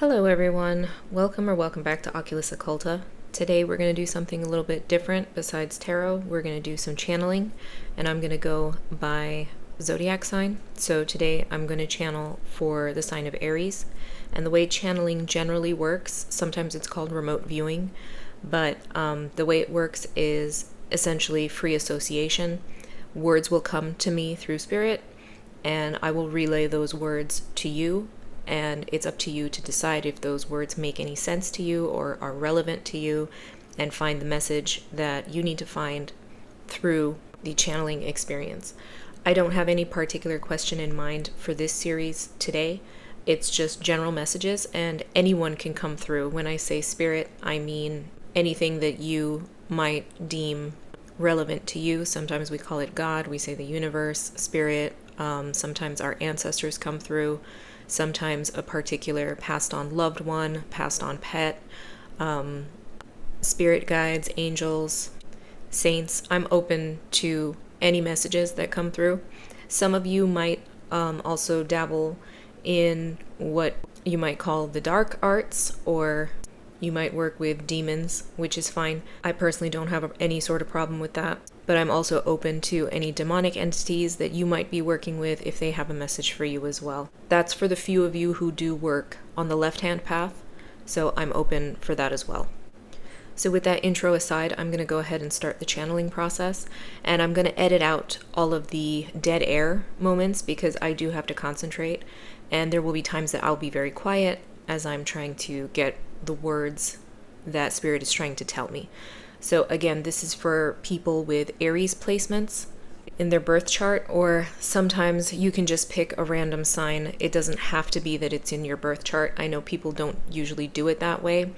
Hello everyone, welcome back to Oculus Occulta. Today we're going to do something a little bit different besides tarot. We're going to do some channeling, and I'm going to go by Zodiac sign. So today I'm going to channel for the sign of Aries, and the way channeling generally works, sometimes it's called remote viewing, but the way it works is essentially free association. Words will come to me through spirit, and I will relay those words to you, and it's up to you to decide if those words make any sense to you or are relevant to you, and find the message that you need to find through the channeling experience. I don't have any particular question in mind for this series today. It's just general messages, and anyone can come through. When I say spirit, I mean anything that you might deem relevant to you. Sometimes we call it God, we say the universe, spirit. Sometimes our ancestors come through. Sometimes a particular passed on loved one, passed on pet, spirit guides, angels, saints. I'm open to any messages that come through. Some of you might also dabble in what you might call the dark arts, or you might work with demons, which is fine. I personally don't have any sort of problem with that, but I'm also open to any demonic entities that you might be working with if they have a message for you as well. That's for the few of you who do work on the left-hand path, so I'm open for that as well. So with that intro aside, I'm going to go ahead and start the channeling process, and I'm going to edit out all of the dead air moments because I do have to concentrate, and there will be times that I'll be very quiet as I'm trying to get the words that Spirit is trying to tell me. So again, this is for people with Aries placements in their birth chart, or sometimes you can just pick a random sign. It doesn't have to be that it's in your birth chart. I know people don't usually do it that way,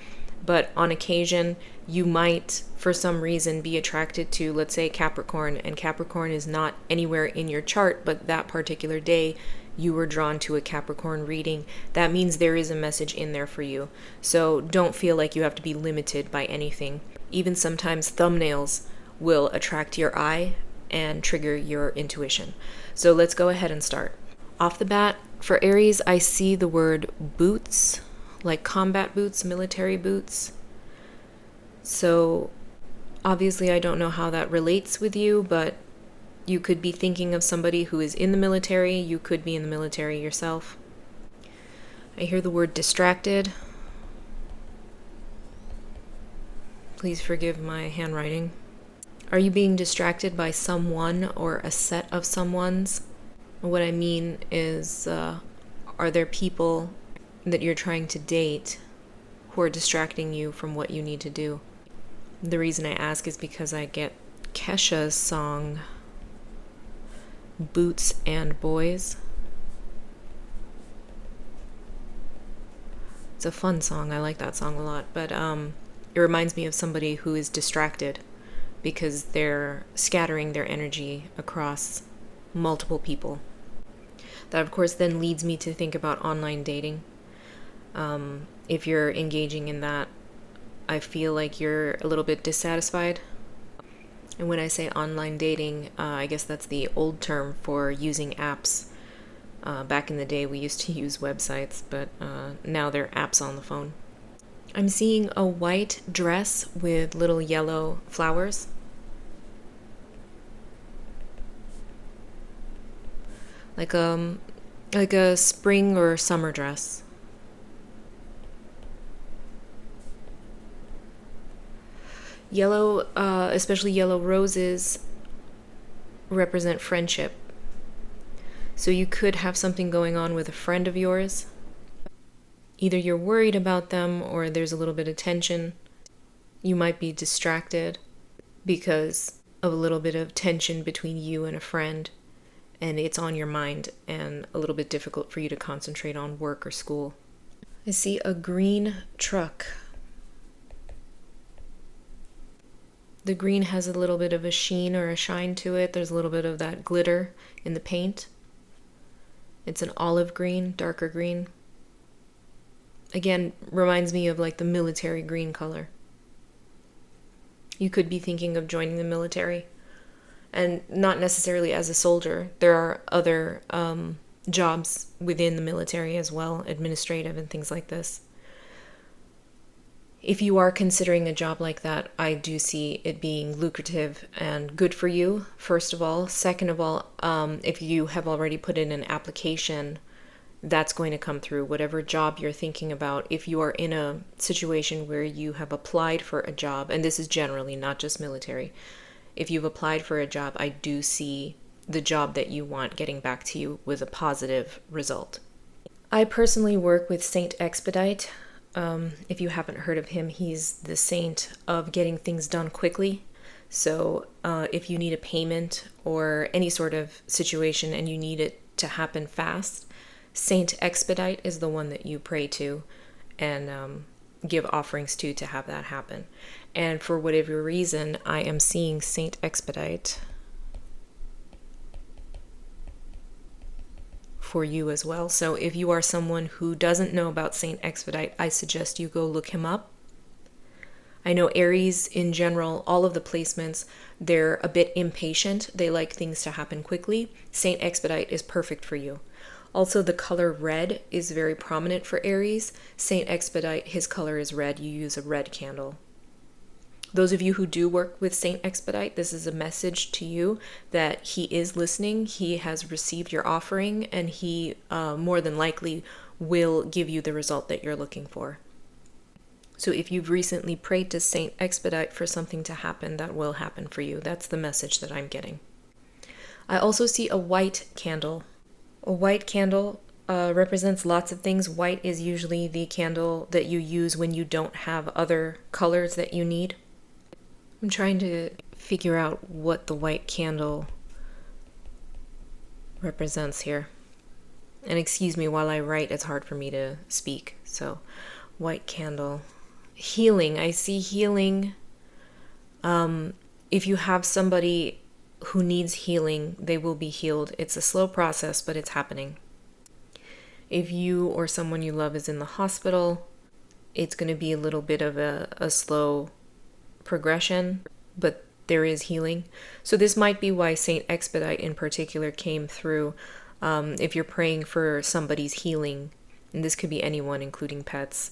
but on occasion you might, for some reason, be attracted to, let's say, Capricorn, and Capricorn is not anywhere in your chart, but that particular day you were drawn to a Capricorn reading. That means there is a message in there for you. So don't feel like you have to be limited by anything. Even sometimes thumbnails will attract your eye and trigger your intuition. So let's go ahead and start. Off the bat, for Aries, I see the word boots, like combat boots, military boots. So obviously I don't know how that relates with you, but you could be thinking of somebody who is in the military. You could be in the military yourself. I hear the word distracted. Please forgive my handwriting. Are you being distracted by someone or a set of someones? What I mean is, are there people that you're trying to date who are distracting you from what you need to do? The reason I ask is because I get Kesha's song, Boots and Boys. It's a fun song. I like that song a lot, but it reminds me of somebody who is distracted because they're scattering their energy across multiple people. That, of course, then leads me to think about online dating. If you're engaging in that, I feel like you're a little bit dissatisfied. And when I say online dating, I guess that's the old term for using apps. Back in the day, we used to use websites, but now they're apps on the phone. I'm seeing a white dress with little yellow flowers. Like a spring or summer dress. Yellow, especially yellow roses, represent friendship. So you could have something going on with a friend of yours. Either you're worried about them or there's a little bit of tension. You might be distracted because of a little bit of tension between you and a friend, and it's on your mind and a little bit difficult for you to concentrate on work or school. I see a green truck. The green has a little bit of a sheen or a shine to it. There's a little bit of that glitter in the paint. It's an olive green, darker green. Again, reminds me of like the military green color. You could be thinking of joining the military, and not necessarily as a soldier. There are other jobs within the military as well, administrative and things like this. If you are considering a job like that, I do see it being lucrative and good for you, first of all. Second of all, if you have already put in an application, that's going to come through. Whatever job you're thinking about, if you are in a situation where you have applied for a job, and this is generally not just military, if you've applied for a job, I do see the job that you want getting back to you with a positive result. I personally work with Saint Expedite. If you haven't heard of him, he's the saint of getting things done quickly. So if you need a payment or any sort of situation and you need it to happen fast, Saint Expedite is the one that you pray to and give offerings to have that happen. And for whatever reason, I am seeing Saint Expedite for you as well. So if you are someone who doesn't know about Saint Expedite, I suggest you go look him up. I know Aries in general, all of the placements, they're a bit impatient. They like things to happen quickly. Saint Expedite is perfect for you. Also, the color red is very prominent for Aries. Saint Expedite, his color is red. You use a red candle. Those of you who do work with Saint Expedite, this is a message to you that he is listening. He has received your offering, and he more than likely will give you the result that you're looking for. So if you've recently prayed to Saint Expedite for something to happen, that will happen for you. That's the message that I'm getting. I also see a white candle. A white candle represents lots of things. White is usually the candle that you use when you don't have other colors that you need. I'm trying to figure out what the white candle represents here. And excuse me while I write, it's hard for me to speak. So, white candle. Healing. I see healing. If you have somebody who needs healing, they will be healed. It's a slow process, but it's happening. If you or someone you love is in the hospital, it's going to be a little bit of a slow progression, but there is healing. So this might be why Saint Expedite in particular came through. If you're praying for somebody's healing, and this could be anyone, including pets,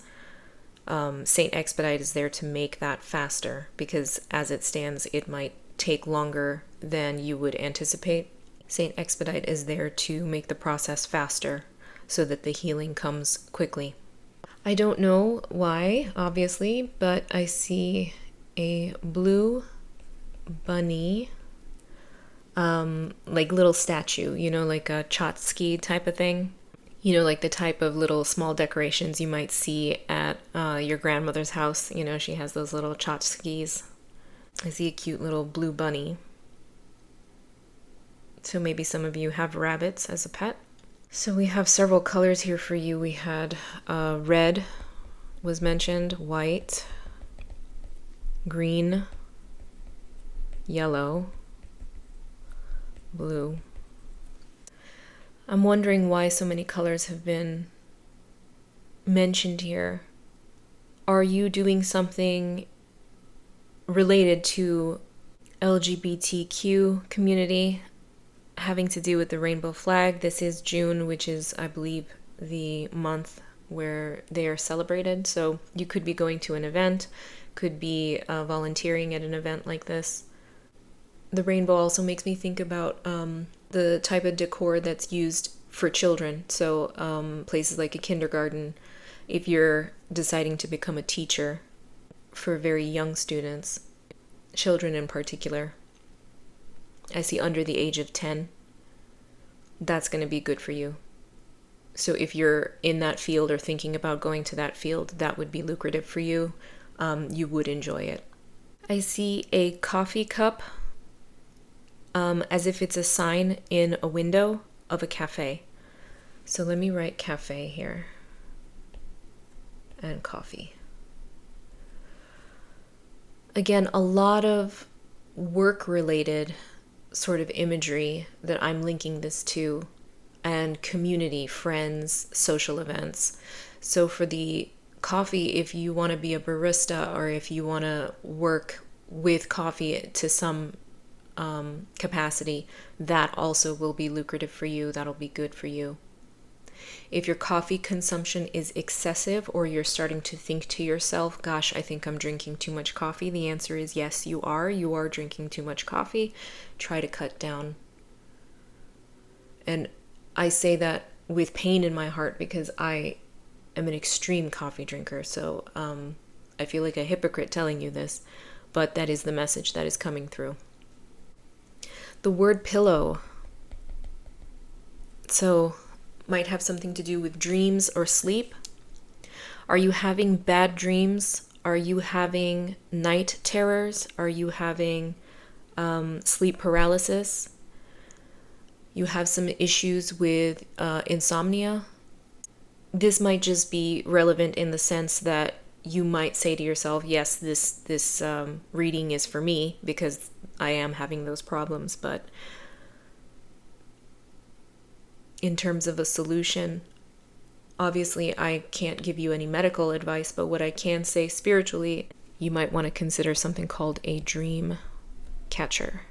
Saint Expedite is there to make that faster, because as it stands, it might take longer than you would anticipate. Saint Expedite is there to make the process faster so that the healing comes quickly. I don't know why, obviously, but I see a blue bunny, like little statue, like a Chotsky type of thing. Like the type of little small decorations you might see at your grandmother's house. She has those little tchotchkes. I see a cute little blue bunny. So maybe some of you have rabbits as a pet. So we have several colors here for you. We had red was mentioned, white, green, yellow, blue. I'm wondering why so many colors have been mentioned here. Are you doing something related to LGBTQ community having to do with the rainbow flag? This is June, which is, I believe, the month where they are celebrated. So you could be going to an event, could be volunteering at an event like this. The rainbow also makes me think about the type of decor that's used for children. So places like a kindergarten, if you're deciding to become a teacher for very young students, children in particular. I see under the age of 10. That's going to be good for you. So if you're in that field or thinking about going to that field, that would be lucrative for you. You would enjoy it. I see a coffee cup as if it's a sign in a window of a cafe. So let me write cafe here. And coffee. Again, a lot of work-related sort of imagery that I'm linking this to, and community, friends, social events. So for the coffee, if you want to be a barista or if you want to work with coffee to some capacity, that also will be lucrative for you. That'll be good for you. If your coffee consumption is excessive, or you're starting to think to yourself, gosh, I think I'm drinking too much coffee, the answer is yes, you are. You are drinking too much coffee. Try to cut down. And I say that with pain in my heart because I am an extreme coffee drinker. So I feel like a hypocrite telling you this, but that is the message that is coming through. The word pillow. So might have something to do with dreams or sleep. Are you having bad dreams? Are you having night terrors? Are you having sleep paralysis? You have some issues with insomnia. This might just be relevant in the sense that you might say to yourself, yes, this reading is for me because I am having those problems. But in terms of a solution, obviously I can't give you any medical advice, but what I can say spiritually, you might want to consider something called a dream catcher.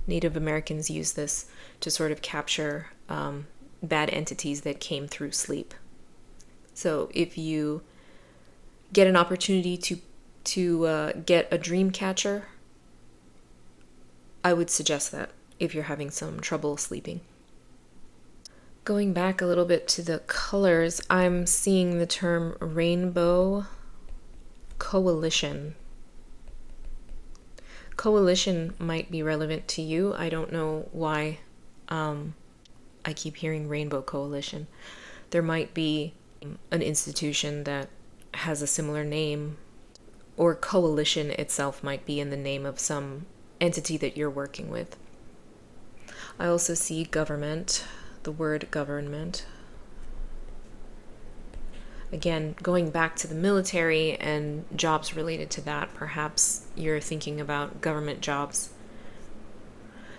Native Americans use this to sort of capture bad entities that came through sleep. So if you get an opportunity to get a dream catcher, I would suggest that if you're having some trouble sleeping. Going back a little bit to the colors, I'm seeing the term rainbow coalition. Coalition might be relevant to you. I don't know why I keep hearing rainbow coalition. There might be an institution that has a similar name, or coalition itself might be in the name of some entity that you're working with. I also see government, the word government. Again, going back to the military and jobs related to that, perhaps you're thinking about government jobs.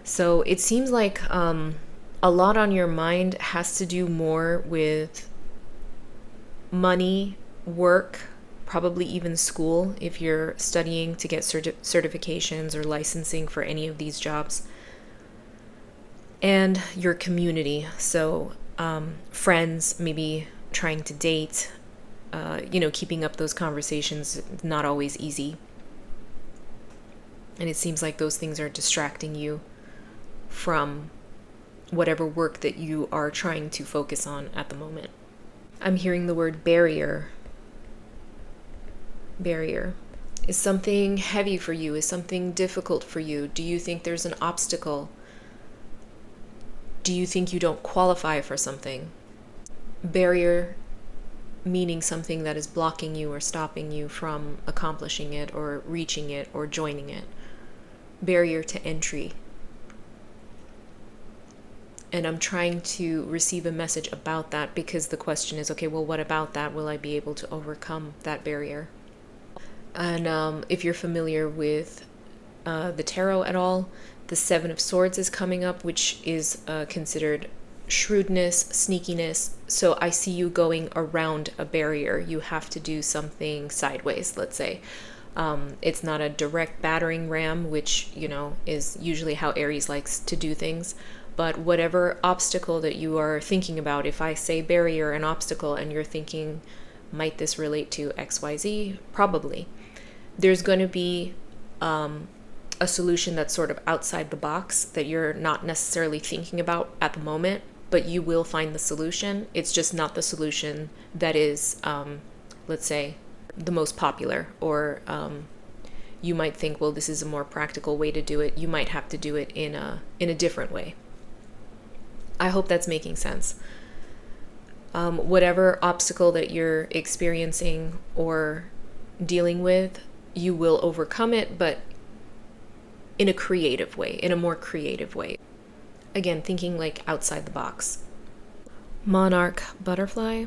So it seems like a lot on your mind has to do more with money, work, probably even school if you're studying to get certifications or licensing for any of these jobs. And your community, so friends, maybe trying to date, keeping up those conversations, not always easy. And it seems like those things are distracting you from whatever work that you are trying to focus on at the moment. I'm hearing the word barrier. Barrier. Is something heavy for you? Is something difficult for you? Do you think there's an obstacle? Do you think you don't qualify for something? Barrier meaning something that is blocking you or stopping you from accomplishing it or reaching it or joining it. Barrier to entry. And I'm trying to receive a message about that because the question is, okay, well, what about that? Will I be able to overcome that barrier? And if you're familiar with the tarot at all, the Seven of Swords is coming up, which is considered shrewdness, sneakiness. So I see you going around a barrier. You have to do something sideways, let's say. It's not a direct battering ram, which, is usually how Aries likes to do things. But whatever obstacle that you are thinking about, if I say barrier and obstacle and you're thinking, might this relate to XYZ? Probably. There's going to be a solution that's sort of outside the box that you're not necessarily thinking about at the moment, but you will find the solution. It's just not the solution that is, let's say, the most popular, or you might think, well, this is a more practical way to do it. You might have to do it in a different way. I hope that's making sense. Whatever obstacle that you're experiencing or dealing with, you will overcome it, but in a creative way, in a more creative way. Again, thinking like outside the box. Monarch butterfly.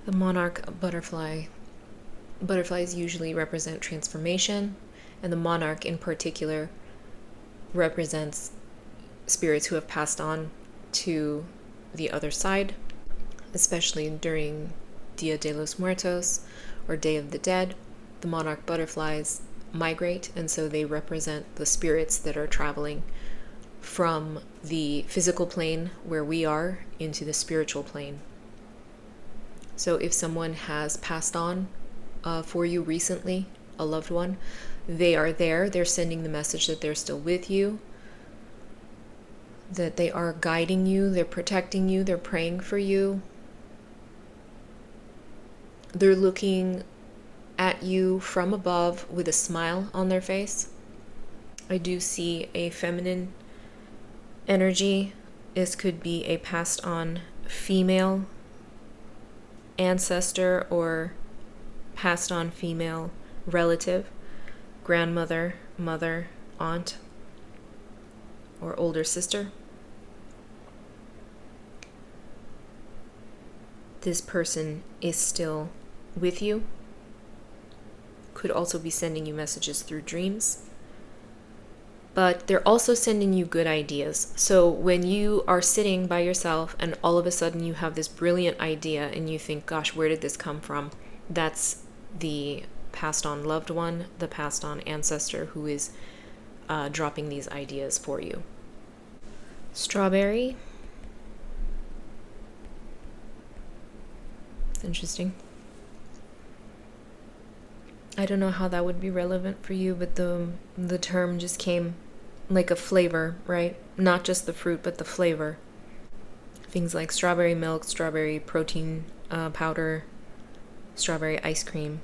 The monarch butterfly. Butterflies usually represent transformation, and the monarch in particular represents spirits who have passed on to the other side, especially during Dia de los Muertos or Day of the Dead. The monarch butterflies migrate, and so they represent the spirits that are traveling from the physical plane where we are into the spiritual plane. So if someone has passed on for you recently, a loved one, they are there. They're sending the message that they're still with you, that they are guiding you, they're protecting you, they're praying for you. They're looking at you from above with a smile on their face. I do see a feminine energy. This could be a passed on female ancestor or passed on female relative, grandmother, mother, aunt, or older sister. This person is still with you. Could also be sending you messages through dreams. But they're also sending you good ideas. So when you are sitting by yourself and all of a sudden you have this brilliant idea and you think, gosh, where did this come from? That's the passed on loved one, the passed on ancestor who is dropping these ideas for you. Strawberry. It's interesting. I don't know how that would be relevant for you, but the term just came like a flavor, right? Not just the fruit, but the flavor. Things like strawberry milk, strawberry protein powder, strawberry ice cream,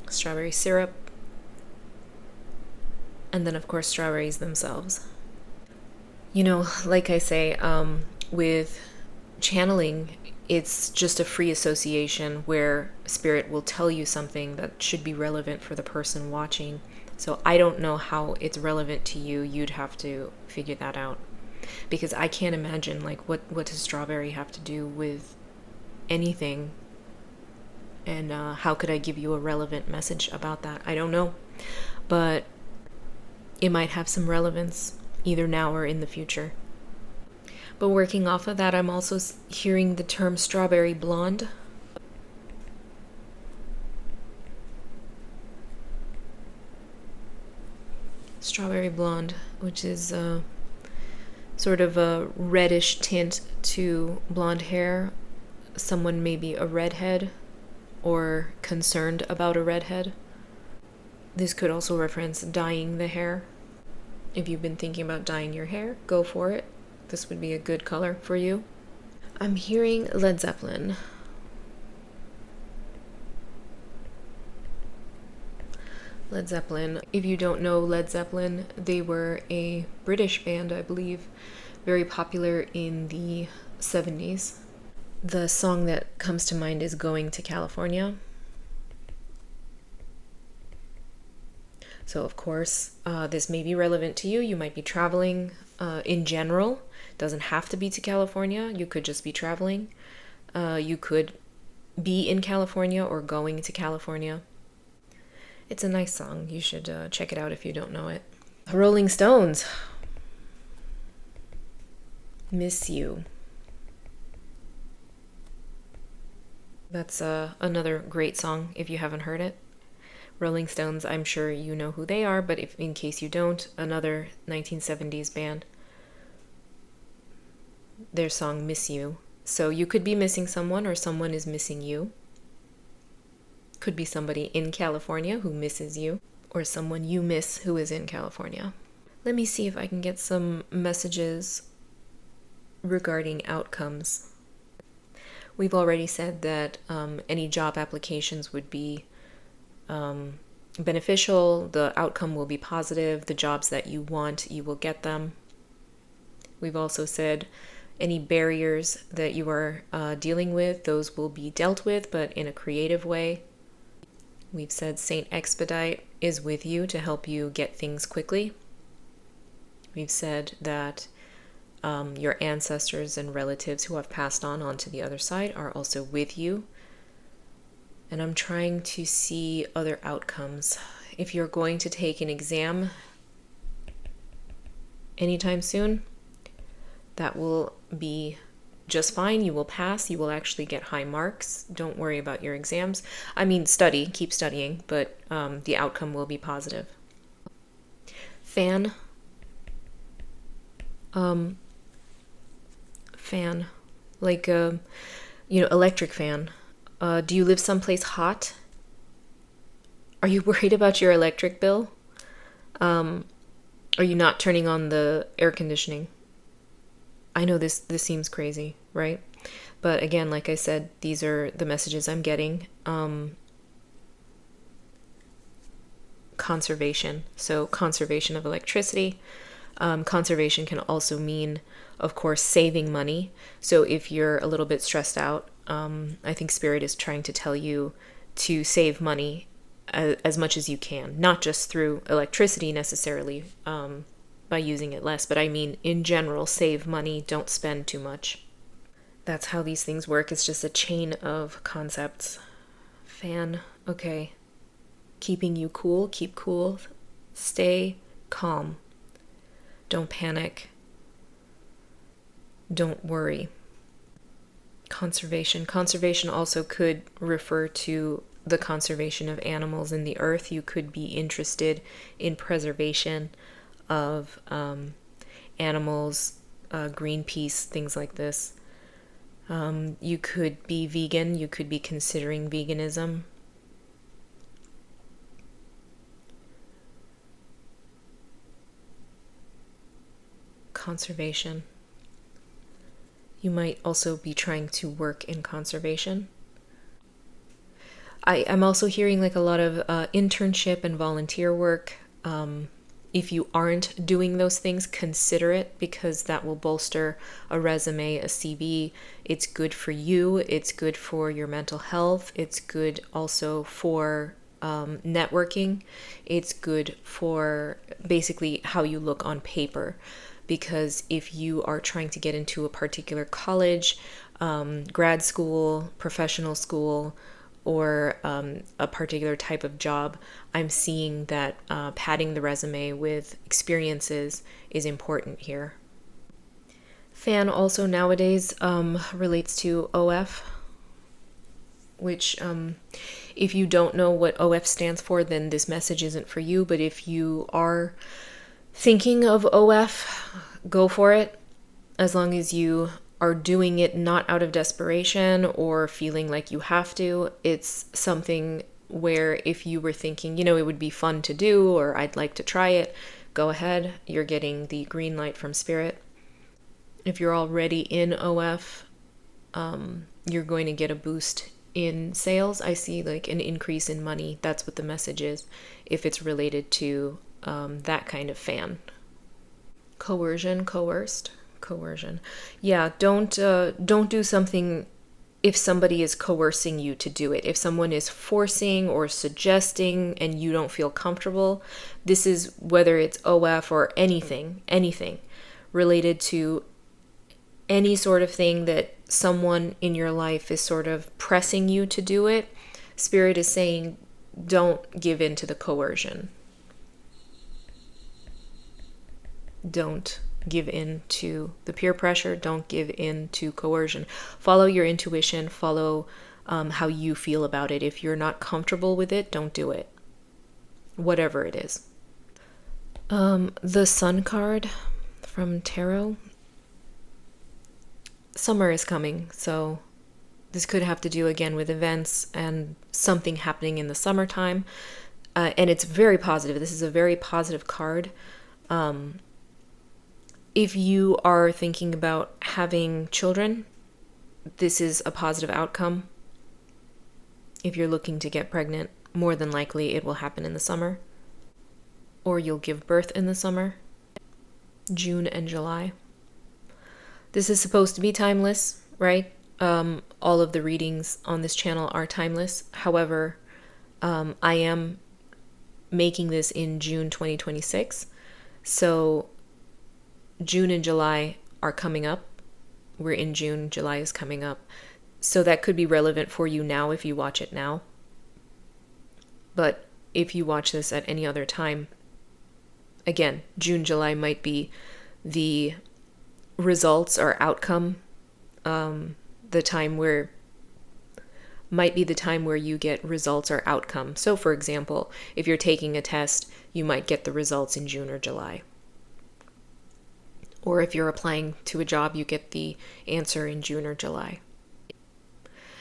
strawberry syrup, and then of course strawberries themselves. You know, like I say, with channeling, it's just a free association where spirit will tell you something that should be relevant for the person watching. So I don't know how it's relevant to you. You'd have to figure that out, because I can't imagine, like, what does strawberry have to do with anything, and how could I give you a relevant message about that? I don't know, but it might have some relevance either now or in the future. But working off of that, I'm also hearing the term strawberry blonde. Strawberry blonde, which is sort of a reddish tint to blonde hair. Someone may be a redhead or concerned about a redhead. This could also reference dyeing the hair. If you've been thinking about dyeing your hair, go for it. This would be a good color for you. I'm hearing Led Zeppelin. Led Zeppelin. If you don't know Led Zeppelin, they were a British band, I believe, very popular in the 70s. The song that comes to mind is Going to California. So of course, this may be relevant to you. You might be traveling in general. Doesn't have to be to California. You could just be traveling. You could be in California or going to California. It's a nice song. You should check it out if you don't know it. Rolling Stones. Miss You. That's another great song if you haven't heard it. Rolling Stones, I'm sure you know who they are, but if in case you don't, another 1970s band. Their song Miss You. So you could be missing someone, or someone is missing you. Could be somebody in California who misses you, or someone you miss who is in California. Let me see if I can get some messages regarding outcomes. We've already said that any job applications would be beneficial. The outcome will be positive. The jobs that you want, you will get them. We've also said any barriers that you are dealing with, those will be dealt with, but in a creative way. We've said Saint Expedite is with you to help you get things quickly. We've said that your ancestors and relatives who have passed on to the other side are also with you. And I'm trying to see other outcomes. If you're going to take an exam anytime soon, that will be just fine. You will pass. You will actually get high marks. Don't worry about your exams. I mean, study, keep studying, but the outcome will be positive. Fan. Fan. Like, electric fan. Do you live someplace hot? Are you worried about your electric bill? Are you not turning on the air conditioning? I know this seems crazy, right? But again, like I said, these are the messages I'm getting. Conservation. So conservation of electricity. Conservation can also mean, of course, saving money. So if you're a little bit stressed out, I think Spirit is trying to tell you to save money as much as you can, not just through electricity necessarily, by using it less, but I mean in general, save money, don't spend too much. That's how these things work. It's just a chain of concepts. Fan, okay. Keeping you cool, keep cool, stay calm. Don't panic. Don't worry. Conservation. Conservation also could refer to the conservation of animals in the earth. You could be interested in preservation of animals, Greenpeace, things like this. You could be vegan. You could be considering veganism. Conservation. You might also be trying to work in conservation. I'm also hearing like a lot of internship and volunteer work. If you aren't doing those things, consider it, because that will bolster a resume, a CV. It's good for you. It's good for your mental health. It's good also for networking. It's good for basically how you look on paper. Because if you are trying to get into a particular college, grad school, professional school, or a particular type of job, I'm seeing that padding the resume with experiences is important here. Fan also nowadays relates to OF, which if you don't know what OF stands for, then this message isn't for you. But if you are thinking of OF, go for it, as long as you are doing it not out of desperation or feeling like you have to. It's something where if you were thinking, it would be fun to do, or I'd like to try it, go ahead. You're getting the green light from Spirit. If you're already in OF, you're going to get a boost in sales. I see like an increase in money. That's what the message is, if it's related to that kind of fan. Coercion, coerced, coercion. Yeah, don't do something if somebody is coercing you to do it. If someone is forcing or suggesting and you don't feel comfortable, this is whether it's OF or anything related to any sort of thing that someone in your life is sort of pressing you to do it. Spirit is saying, don't give in to the coercion. Don't give in to the peer pressure. Don't give in to coercion. Follow your intuition. Follow how you feel about it. If you're not comfortable with it, don't do it. Whatever it is. The Sun card from Tarot. Summer is coming, so this could have to do again with events and something happening in the summertime. And it's very positive. This is a very positive card. If you are thinking about having children, this is a positive outcome. If you're looking to get pregnant, more than likely it will happen in the summer. Or you'll give birth in the summer. June and July. This is supposed to be timeless, right? All of the readings on this channel are timeless. However, I am making this in June 2026. So June and July are coming up. We're in June, July is coming up. So that could be relevant for you now if you watch it now. But if you watch this at any other time, again, June, July might be the results or outcome the time where might be the time where you get results or outcome. So for example, if you're taking a test, you might get the results in June or July. Or if you're applying to a job, you get the answer in June or July.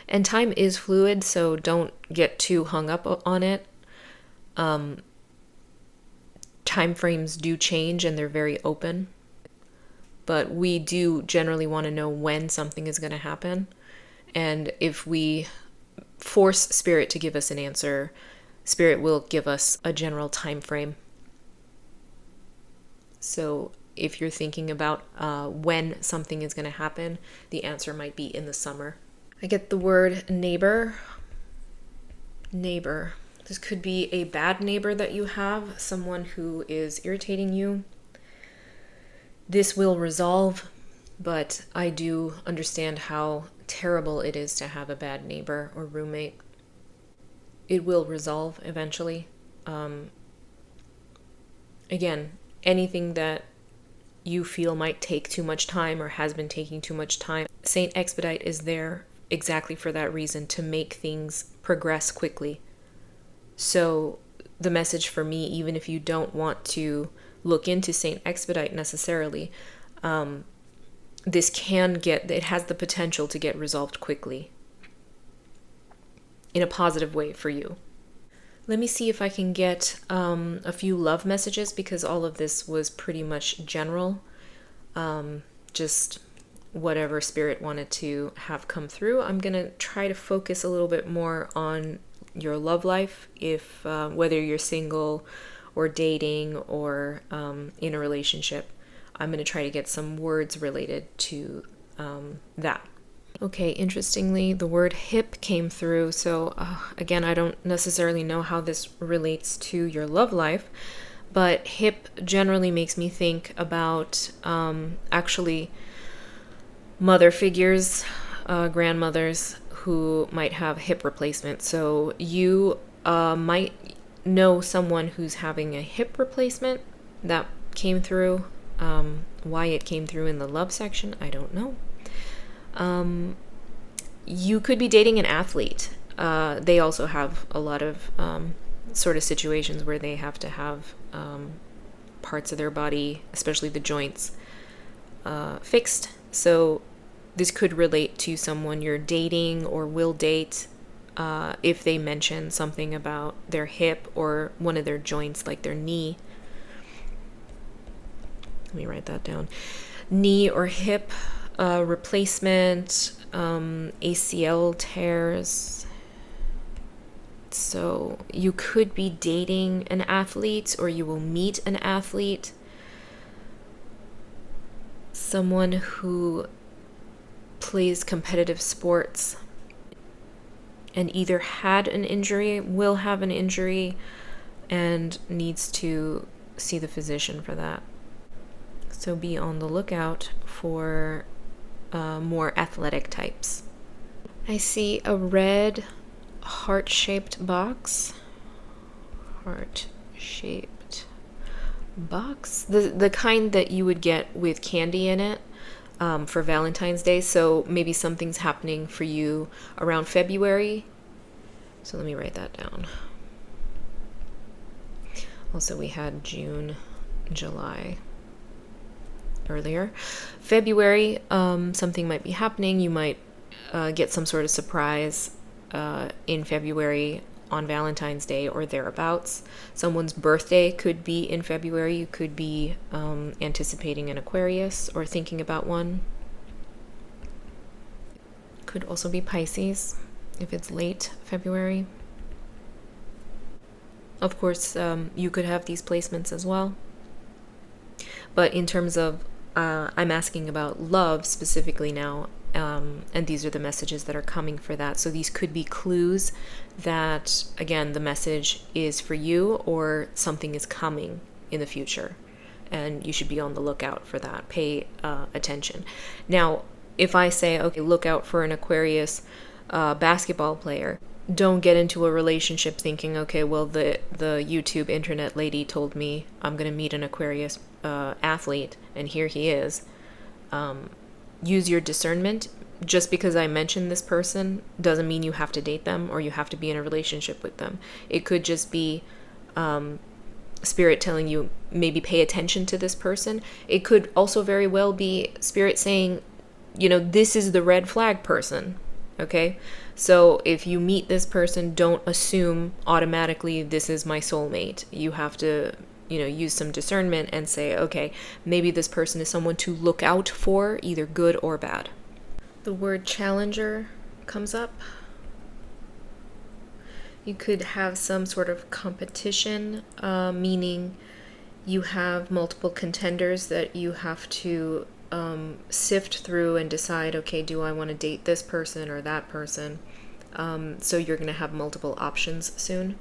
And time is fluid, so don't get too hung up on it. Time frames do change and they're very open. But we do generally want to know when something is going to happen. And if we force Spirit to give us an answer, Spirit will give us a general time frame. So if you're thinking about when something is going to happen, the answer might be in the summer. I get the word neighbor. Neighbor. This could be a bad neighbor that you have, someone who is irritating you. This will resolve, but I do understand how terrible it is to have a bad neighbor or roommate. It will resolve eventually. Again, anything that you feel might take too much time or has been taking too much time, Saint Expedite is there exactly for that reason, to make things progress quickly. So the message for me, even if you don't want to look into Saint Expedite necessarily, it has the potential to get resolved quickly in a positive way for you. Let me see if I can get a few love messages, because all of this was pretty much general. Just whatever Spirit wanted to have come through. I'm going to try to focus a little bit more on your love life, if whether you're single or dating or in a relationship. I'm going to try to get some words related to that. Okay, interestingly, the word hip came through. So again, I don't necessarily know how this relates to your love life, but hip generally makes me think about actually mother figures, grandmothers who might have hip replacement. So you might know someone who's having a hip replacement. That came through. Why it came through in the love section, I don't know. You could be dating an athlete. They also have a lot of sort of situations where they have to have parts of their body, especially the joints, fixed. So this could relate to someone you're dating or will date if they mention something about their hip or one of their joints, like their knee. Let me write that down. Knee or hip replacement, ACL tears. So you could be dating an athlete, or you will meet an athlete, someone who plays competitive sports and either had an injury, will have an injury, and needs to see the physician for that. So be on the lookout for more athletic types. I see a red heart-shaped box. Heart-shaped box. The kind that you would get with candy in it for Valentine's Day. So maybe something's happening for you around February. So let me write that down. Also, we had June, July earlier. February, something might be happening. You might get some sort of surprise in February on Valentine's Day or thereabouts. Someone's birthday could be in February. You could be anticipating an Aquarius or thinking about one. Could also be Pisces if it's late February. Of course, you could have these placements as well. But in terms of, I'm asking about love specifically now, and these are the messages that are coming for that. So these could be clues that, again, the message is for you or something is coming in the future. And you should be on the lookout for that. Pay attention. Now, if I say, okay, look out for an Aquarius basketball player, don't get into a relationship thinking, okay, well, the YouTube internet lady told me I'm going to meet an Aquarius athlete, and here he is. Use your discernment. just because I mention this person doesn't mean you have to date them or you have to be in a relationship with them. It could just be spirit telling you maybe pay attention to this person. It could also very well be spirit saying, this is the red flag person. Okay? So if you meet this person, don't assume automatically this is my soulmate. You have to, use some discernment and say, okay, maybe this person is someone to look out for, either good or bad. The word challenger comes up. You could have some sort of competition, meaning you have multiple contenders that you have to sift through and decide, okay, do I want to date this person or that person? So you're going to have multiple options soon.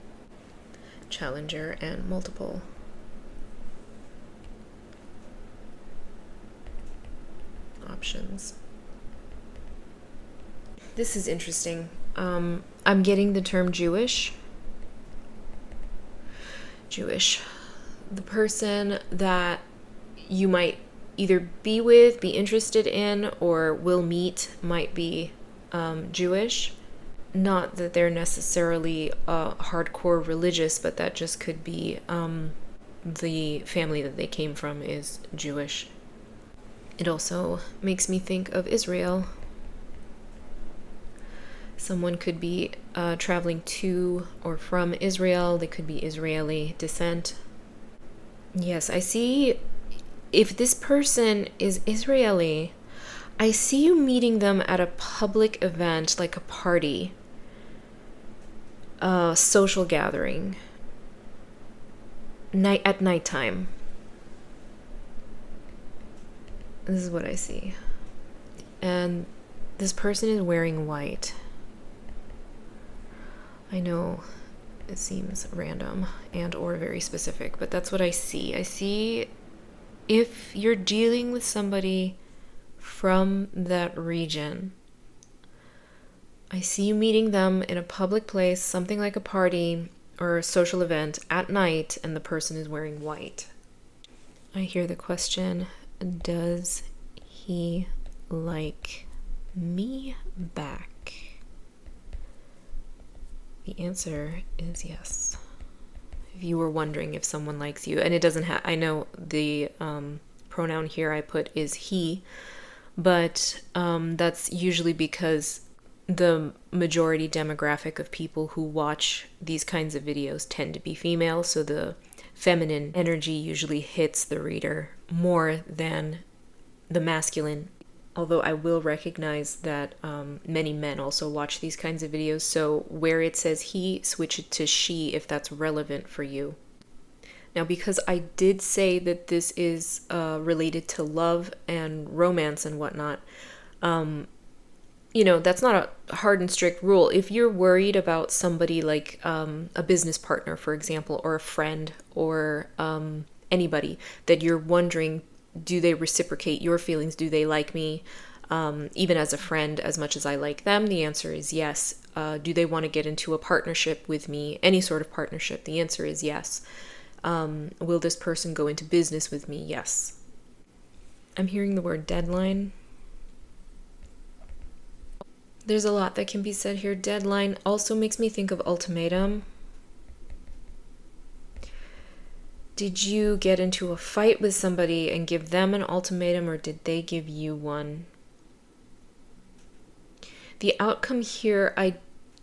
Challenger and multiple options. This is interesting. I'm getting the term Jewish. The person that you might either be with, be interested in, or will meet might be Jewish. Not that they're necessarily hardcore religious, but that just could be the family that they came from is Jewish. It also makes me think of Israel. Someone could be traveling to or from Israel. They could be Israeli descent. Yes, I see. If this person is Israeli, I see you meeting them at a public event, like a party, a social gathering, at nighttime. This is what I see. And this person is wearing white. I know it seems random and or very specific, but that's what I see. I see if you're dealing with somebody from that region, I see you meeting them in a public place, something like a party or a social event at night, and the person is wearing white. I hear the question, does he like me back? The answer is yes. If you were wondering if someone likes you, and it doesn't have, I know the pronoun here I put is he, but that's usually because the majority demographic of people who watch these kinds of videos tend to be female, so the feminine energy usually hits the reader more than the masculine. Although I will recognize that many men also watch these kinds of videos, so where it says he, switch it to she if that's relevant for you. Now, because I did say that this is related to love and romance and whatnot, that's not a hard and strict rule. If you're worried about somebody like a business partner, for example, or a friend, or anybody that you're wondering, do they reciprocate your feelings? Do they like me, even as a friend, as much as I like them? The answer is yes. Do they want to get into a partnership with me? Any sort of partnership? The answer is yes. Will this person go into business with me? Yes. I'm hearing the word deadline. There's a lot that can be said here. Deadline also makes me think of ultimatum. Did you get into a fight with somebody and give them an ultimatum, or did they give you one? The outcome here, I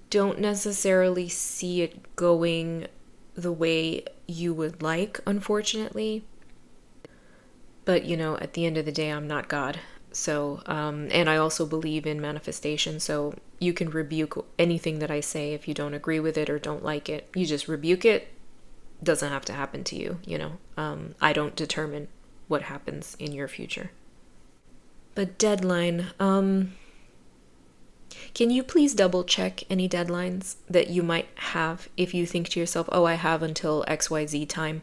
don't necessarily see it going the way you would like, unfortunately. But, at the end of the day, I'm not God. So, and I also believe in manifestation, so you can rebuke anything that I say if you don't agree with it or don't like it. You just rebuke it. Doesn't have to happen to you, I don't determine what happens in your future. But deadline, can you please double check any deadlines that you might have if you think to yourself, oh, I have until XYZ time?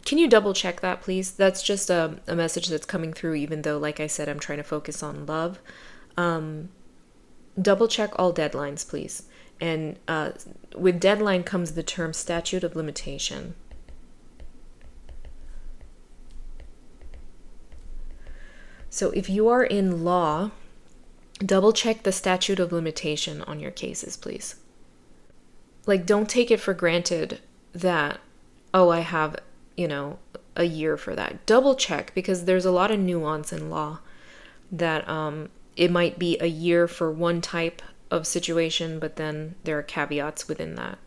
Can you double check that, please? That's just a message that's coming through, even though, like I said, I'm trying to focus on love. Double check all deadlines, please. And with deadline comes the term statute of limitation. So if you are in law, Double check the statute of limitation on your cases, please. Like, don't take it for granted that, oh, I have, a year for that. Double check, because there's a lot of nuance in law that it might be a year for one type of situation, but then there are caveats within that.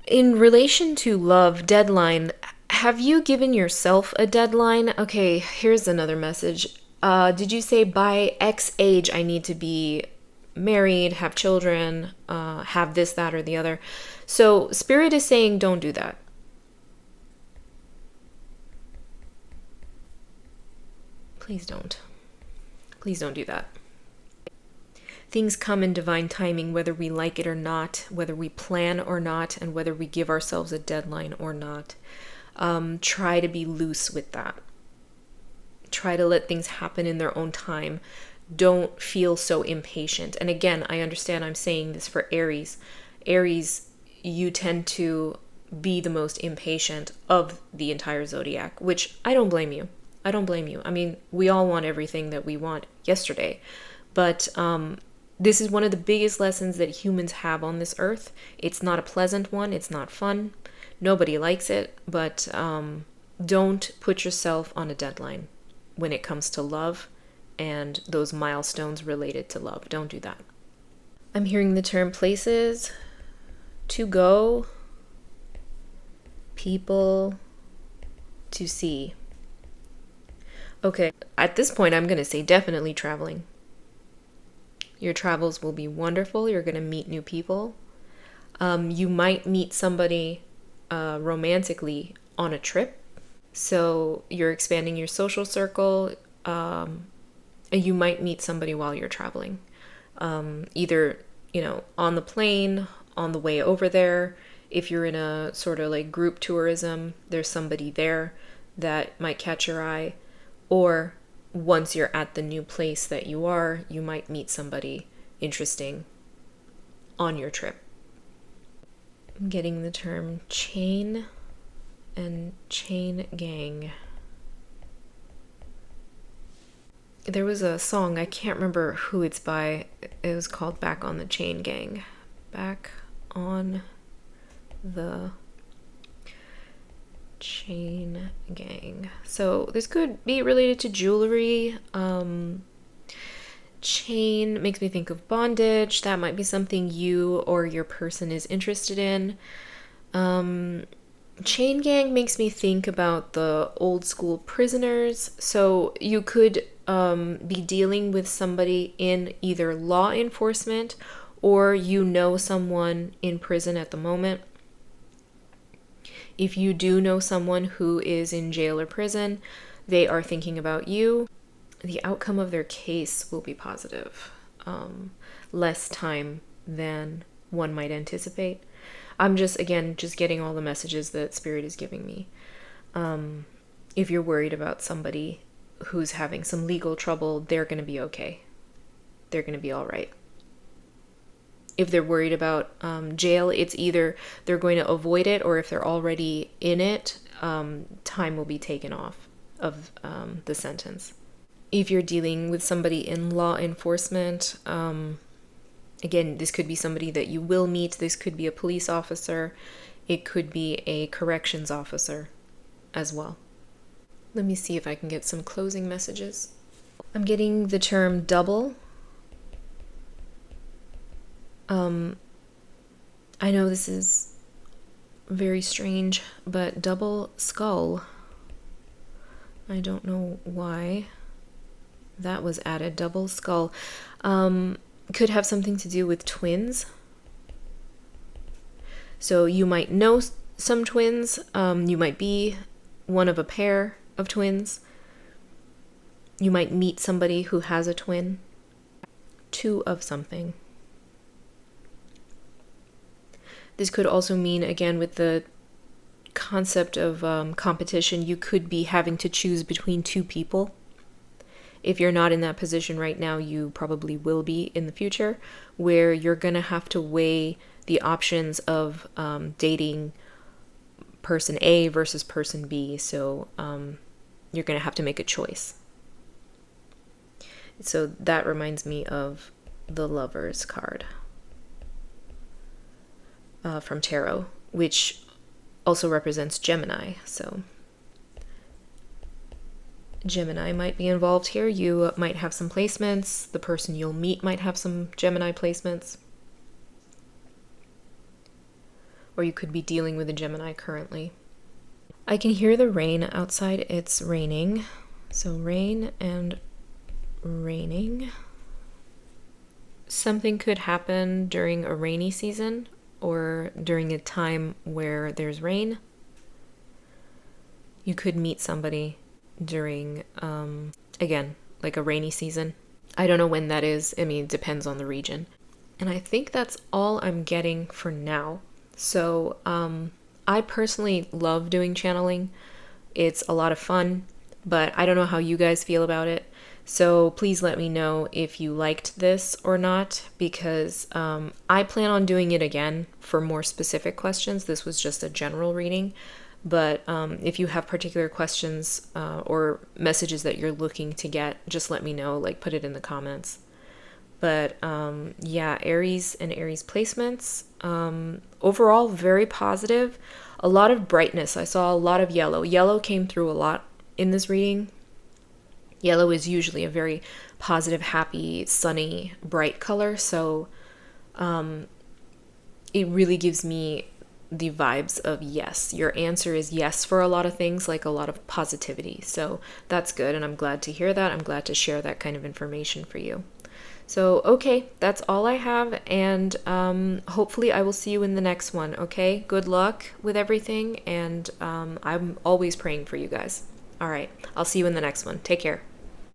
In relation to love, deadline, have you given yourself a deadline? Okay, here's another message. Did you say by X age I need to be married, have children, have this, that, or the other? So Spirit is saying don't do that. Please don't. Please don't do that. Things come in divine timing, whether we like it or not, whether we plan or not, and whether we give ourselves a deadline or not. Try to be loose with that. Try to let things happen in their own time. Don't feel so impatient. And again, I understand I'm saying this for Aries. Aries, you tend to be the most impatient of the entire zodiac, which I don't blame you. I don't blame you. I mean, we all want everything that we want yesterday. But this is one of the biggest lessons that humans have on this earth. It's not a pleasant one. It's not fun. Nobody likes it. But don't put yourself on a deadline when it comes to love and those milestones related to love. Don't do that. I'm hearing the term places to go, people to see. Okay, at this point, I'm going to say definitely traveling. Your travels will be wonderful. You're going to meet new people. You might meet somebody romantically on a trip. So you're expanding your social circle. You might meet somebody while you're traveling. Either, on the plane, on the way over there. If you're in a sort of like group tourism, there's somebody there that might catch your eye. Or once you're at the new place that you are, you might meet somebody interesting on your trip. I'm getting the term chain and chain gang. There was a song, I can't remember who it's by. It was called Back on the Chain Gang. Back on the Chain Gang. So this could be related to jewelry. Chain makes me think of bondage. That might be something you or your person is interested in. Chain gang makes me think about the old school prisoners. So you could be dealing with somebody in either law enforcement or someone in prison at the moment. If you do know someone who is in jail or prison, they are thinking about you. The outcome of their case will be positive. Less time than one might anticipate. I'm just getting all the messages that Spirit is giving me. If you're worried about somebody who's having some legal trouble, they're going to be okay. They're going to be all right. If they're worried about jail, it's either they're going to avoid it, or if they're already in it, time will be taken off of the sentence. If you're dealing with somebody in law enforcement, again, this could be somebody that you will meet. This could be a police officer. It could be a corrections officer as well. Let me see if I can get some closing messages. I'm getting the term double. I know this is very strange, but double skull. I don't know why that was added. Double skull. Could have something to do with twins. So you might know some twins. You might be one of a pair of twins. You might meet somebody who has a twin. Two of something. This could also mean, again, with the concept of competition, you could be having to choose between two people. If you're not in that position right now, you probably will be in the future, where you're going to have to weigh the options of dating person A versus person B. So you're going to have to make a choice. So that reminds me of the Lovers card from Tarot, which also represents Gemini. So Gemini might be involved here. You might have some placements. The person you'll meet might have some Gemini placements. Or you could be dealing with a Gemini currently. I can hear the rain outside. It's raining. So rain and raining. Something could happen during a rainy season or during a time where there's rain. You could meet somebody during, again, like a rainy season. I don't know when that is. I mean, it depends on the region. And I think that's all I'm getting for now. So I personally love doing channeling. It's a lot of fun, but I don't know how you guys feel about it. So please let me know if you liked this or not, because I plan on doing it again for more specific questions. This was just a general reading. But if you have particular questions or messages that you're looking to get, just let me know, like put it in the comments. But yeah, Aries and Aries placements, overall very positive. A lot of brightness. I saw a lot of yellow. Yellow came through a lot in this reading. Yellow is usually a very positive, happy, sunny, bright color. So it really gives me the vibes of yes. Your answer is yes for a lot of things, like a lot of positivity. So that's good, and I'm glad to hear that. I'm glad to share that kind of information for you. So, okay, that's all I have, and hopefully I will see you in the next one, okay? Good luck with everything, and I'm always praying for you guys. All right, I'll see you in the next one. Take care.